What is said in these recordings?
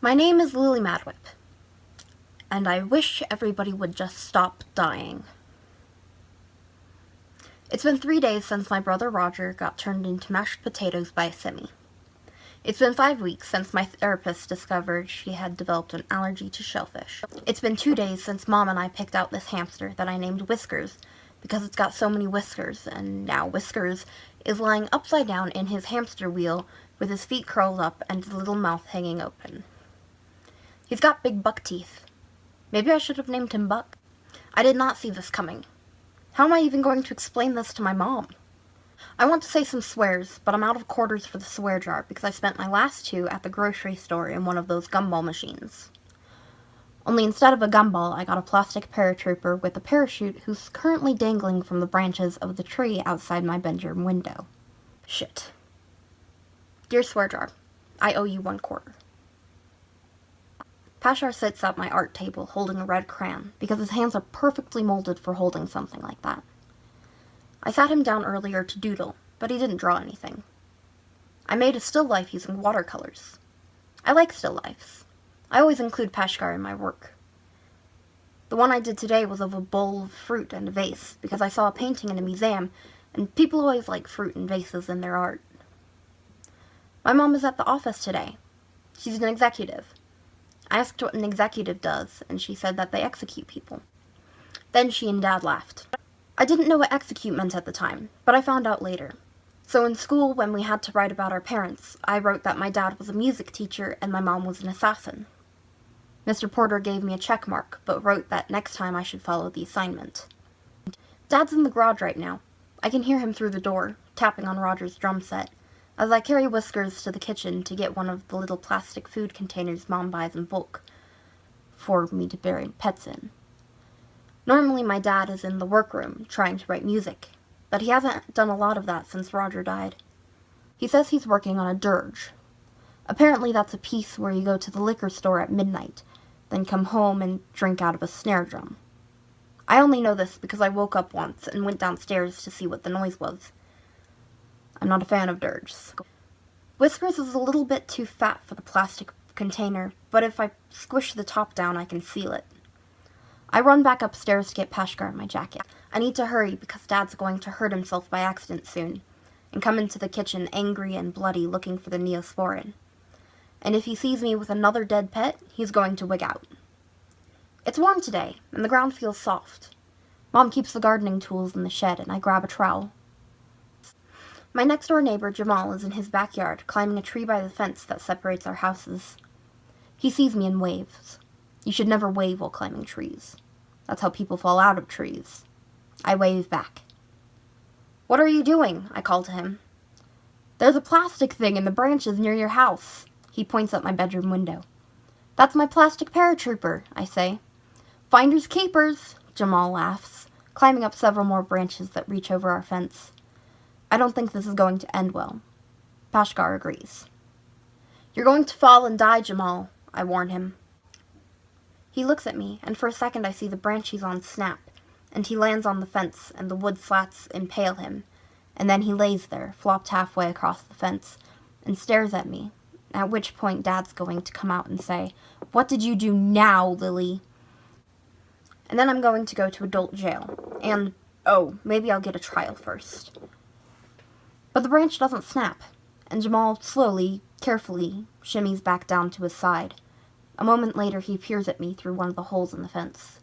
My name is Lily Madwhip, and I wish everybody would just stop dying. It's been 3 days since my brother Roger got turned into mashed potatoes by a simi. It's been 5 weeks since my therapist discovered she had developed an allergy to shellfish. It's been 2 days since Mom and I picked out this hamster that I named Whiskers because it's got so many whiskers, and now Whiskers is lying upside down in his hamster wheel with his feet curled up and his little mouth hanging open. He's got big buck teeth. Maybe I should have named him Buck. I did not see this coming. How am I even going to explain this to my mom? I want to say some swears, but I'm out of quarters for the swear jar because I spent my last 2 at the grocery store in one of those gumball machines. Only instead of a gumball, I got a plastic paratrooper with a parachute who's currently dangling from the branches of the tree outside my bedroom window. Shit. Dear swear jar, I owe you 1 quarter. Pashar sits at my art table holding a red crayon because his hands are perfectly molded for holding something like that. I sat him down earlier to doodle, but he didn't draw anything. I made a still life using watercolors. I like still lifes. I always include Pashkar in my work. The one I did today was of a bowl of fruit and a vase because I saw a painting in a museum, and people always like fruit and vases in their art. My mom is at the office today. She's an executive. I asked what an executive does, and she said that they execute people. Then she and Dad laughed. I didn't know what execute meant at the time, but I found out later. So in school, when we had to write about our parents, I wrote that my dad was a music teacher and my mom was an assassin. Mr. Porter gave me a check mark, but wrote that next time I should follow the assignment. Dad's in the garage right now. I can hear him through the door, tapping on Roger's drum set, as I carry Whiskers to the kitchen to get one of the little plastic food containers Mom buys in bulk for me to bury pets in. Normally my dad is in the workroom trying to write music, but he hasn't done a lot of that since Roger died. He says he's working on a dirge. Apparently that's a piece where you go to the liquor store at midnight, then come home and drink out of a snare drum. I only know this because I woke up once and went downstairs to see what the noise was. I'm not a fan of dirges. Whiskers is a little bit too fat for the plastic container, but if I squish the top down, I can seal it. I run back upstairs to get Pashkar in my jacket. I need to hurry because Dad's going to hurt himself by accident soon, and come into the kitchen angry and bloody looking for the Neosporin. And if he sees me with another dead pet, he's going to wig out. It's warm today, and the ground feels soft. Mom keeps the gardening tools in the shed, and I grab a trowel. My next-door neighbor, Jamal, is in his backyard, climbing a tree by the fence that separates our houses. He sees me and waves. You should never wave while climbing trees. That's how people fall out of trees. I wave back. "What are you doing?" I call to him. "There's a plastic thing in the branches near your house." He points at my bedroom window. "That's my plastic paratrooper," I say. "Finders keepers," Jamal laughs, climbing up several more branches that reach over our fence. I don't think this is going to end well. Pashkar agrees. "You're going to fall and die, Jamal," I warn him. He looks at me, and for a second I see the branch he's on snap, and he lands on the fence, and the wood slats impale him, and then he lays there, flopped halfway across the fence, and stares at me, at which point Dad's going to come out and say, "What did you do now, Lily?" And then I'm going to go to adult jail, and, maybe I'll get a trial first. But the branch doesn't snap, and Jamal slowly, carefully, shimmies back down to his side. A moment later, he peers at me through one of the holes in the fence.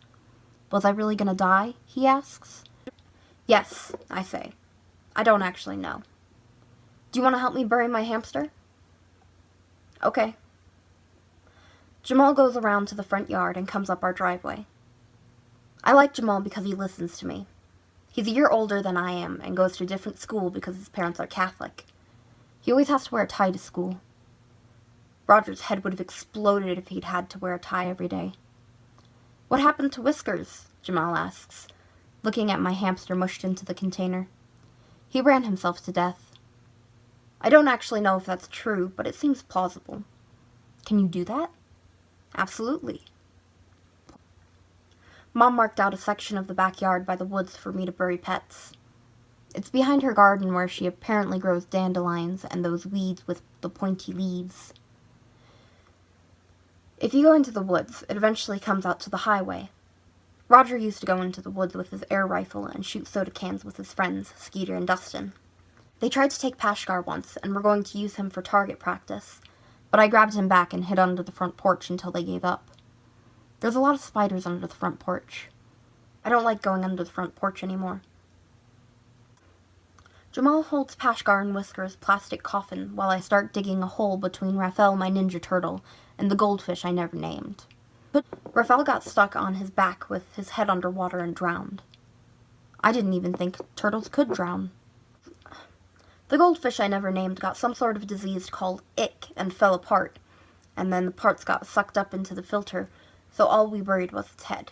"Was I really gonna die?" he asks. "Yes," I say. "I don't actually know. Do you want to help me bury my hamster?" "Okay." Jamal goes around to the front yard and comes up our driveway. I like Jamal because he listens to me. He's a year older than I am and goes to a different school because his parents are Catholic. He always has to wear a tie to school. Roger's head would have exploded if he'd had to wear a tie every day. "What happened to Whiskers?" Jamal asks, looking at my hamster mushed into the container. "He ran himself to death." I don't actually know if that's true, but it seems plausible. Can you do that? Absolutely. Mom marked out a section of the backyard by the woods for me to bury pets. It's behind her garden where she apparently grows dandelions and those weeds with the pointy leaves. If you go into the woods, it eventually comes out to the highway. Roger used to go into the woods with his air rifle and shoot soda cans with his friends, Skeeter and Dustin. They tried to take Pashgar once and were going to use him for target practice, but I grabbed him back and hid under the front porch until they gave up. There's a lot of spiders under the front porch. I don't like going under the front porch anymore. Jamal holds Pashgar and Whisker's plastic coffin while I start digging a hole between Raphael, my ninja turtle, and the goldfish I never named. But Raphael got stuck on his back with his head underwater and drowned. I didn't even think turtles could drown. The goldfish I never named got some sort of disease called ick and fell apart, and then the parts got sucked up into the filter, so all we buried was its head.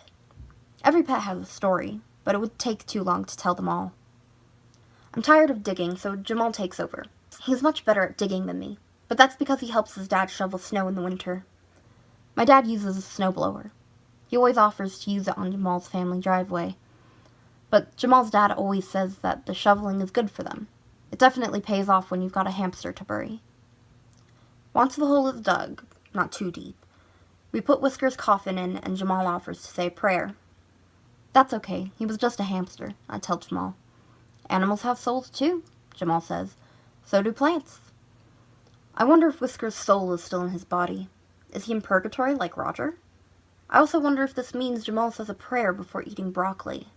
Every pet has a story, but it would take too long to tell them all. I'm tired of digging, so Jamal takes over. He's much better at digging than me, but that's because he helps his dad shovel snow in the winter. My dad uses a snowblower. He always offers to use it on Jamal's family driveway, but Jamal's dad always says that the shoveling is good for them. It definitely pays off when you've got a hamster to bury. Once the hole is dug, not too deep, we put Whisker's coffin in and Jamal offers to say a prayer. That's okay, he was just a hamster, I tell Jamal. Animals have souls too, Jamal says. So do plants. I wonder if Whisker's soul is still in his body. Is he in purgatory like Roger? I also wonder if this means Jamal says a prayer before eating broccoli.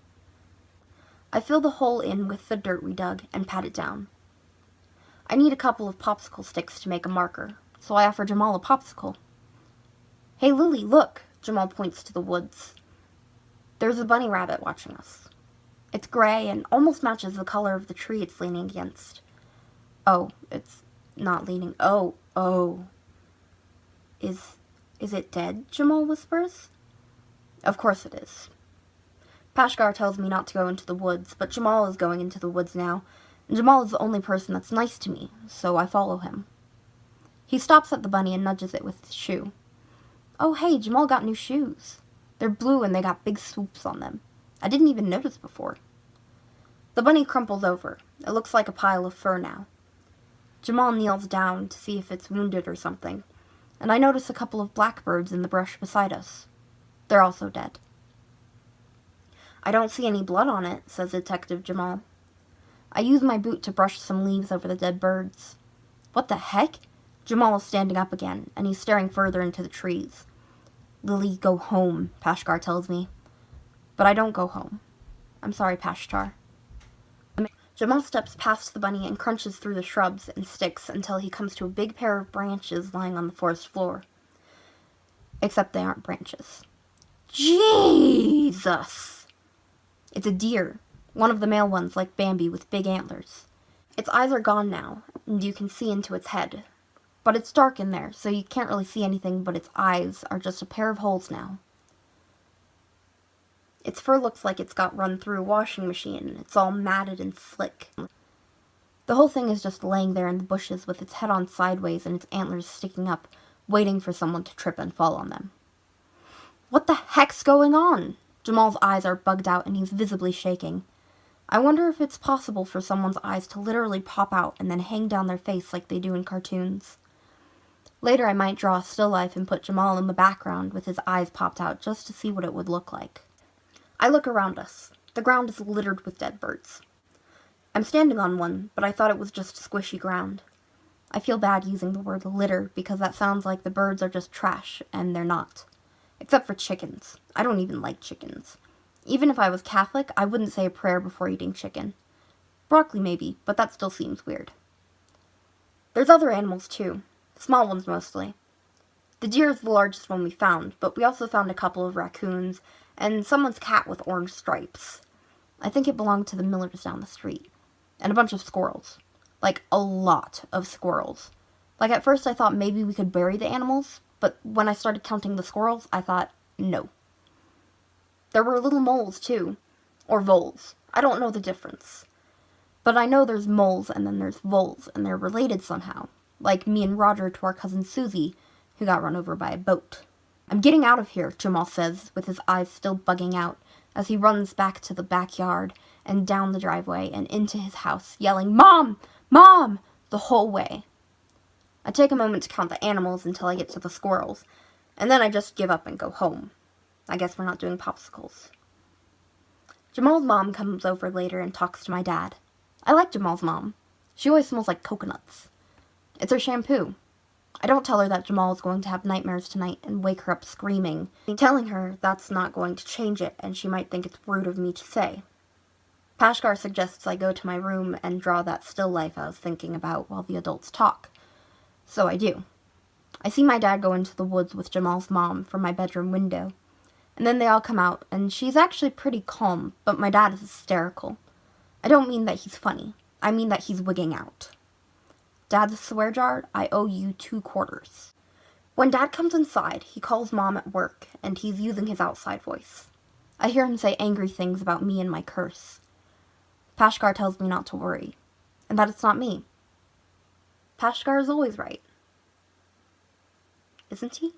I fill the hole in with the dirt we dug and pat it down. I need a couple of popsicle sticks to make a marker, so I offer Jamal a popsicle. Hey Lily, look, Jamal points to the woods. There's a bunny rabbit watching us. It's gray and almost matches the color of the tree it's leaning against. Oh, it's not leaning. Oh. Is it dead? Jamal whispers. Of course it is. Pashgar tells me not to go into the woods, but Jamal is going into the woods now, and Jamal is the only person that's nice to me, so I follow him. He stops at the bunny and nudges it with his shoe. Oh hey, Jamal got new shoes. They're blue and they got big swoops on them. I didn't even notice before. The bunny crumples over. It looks like a pile of fur now. Jamal kneels down to see if it's wounded or something, and I notice a couple of blackbirds in the brush beside us. They're also dead. I don't see any blood on it, says Detective Jamal. I use my boot to brush some leaves over the dead birds. What the heck? Jamal is standing up again, and he's staring further into the trees. Lily, go home, Pashgar tells me. But I don't go home. I'm sorry, Pashtar. Jamal steps past the bunny and crunches through the shrubs and sticks until he comes to a big pair of branches lying on the forest floor. Except they aren't branches. Jesus! It's a deer, one of the male ones like Bambi with big antlers. Its eyes are gone now, and you can see into its head. But it's dark in there, so you can't really see anything but its eyes are just a pair of holes now. Its fur looks like it's got run through a washing machine. It's all matted and slick. The whole thing is just laying there in the bushes with its head on sideways and its antlers sticking up, waiting for someone to trip and fall on them. What the heck's going on? Jamal's eyes are bugged out and he's visibly shaking. I wonder if it's possible for someone's eyes to literally pop out and then hang down their face like they do in cartoons. Later I might draw a still life and put Jamal in the background with his eyes popped out just to see what it would look like. I look around us. The ground is littered with dead birds. I'm standing on one, but I thought it was just squishy ground. I feel bad using the word litter because that sounds like the birds are just trash, and they're not. Except for chickens. I don't even like chickens. Even if I was Catholic, I wouldn't say a prayer before eating chicken. Broccoli maybe, but that still seems weird. There's other animals too. Small ones mostly. The deer is the largest one we found, but we also found a couple of raccoons, and someone's cat with orange stripes. I think it belonged to the Millers down the street. And a bunch of squirrels. Like, a lot of squirrels. Like, at first I thought maybe we could bury the animals, but when I started counting the squirrels, I thought, no. There were little moles, too. Or voles. I don't know the difference. But I know there's moles and then there's voles, and they're related somehow. Like me and Roger to our cousin Susie, who got run over by a boat. I'm getting out of here, Jamal says, with his eyes still bugging out, as he runs back to the backyard and down the driveway and into his house, yelling, "Mom! Mom!" the whole way. I take a moment to count the animals until I get to the squirrels, And then I just give up and go home. I guess we're not doing popsicles. Jamal's mom comes over later and talks to my dad. I like Jamal's mom. She always smells like coconuts. It's her shampoo. I don't tell her that Jamal is going to have nightmares tonight and wake her up screaming, telling her that's not going to change it and she might think it's rude of me to say. Pashkar suggests I go to my room and draw that still life I was thinking about while the adults talk. So I do. I see my dad go into the woods with Jamal's mom from my bedroom window. And then they all come out, and she's actually pretty calm, but my dad is hysterical. I don't mean that he's funny. I mean that he's wigging out. Dad's swear jar, I owe you 2 quarters. When Dad comes inside, he calls Mom at work, and he's using his outside voice. I hear him say angry things about me and my curse. Pashkar tells me not to worry, and that it's not me. Pashkar is always right. Isn't he?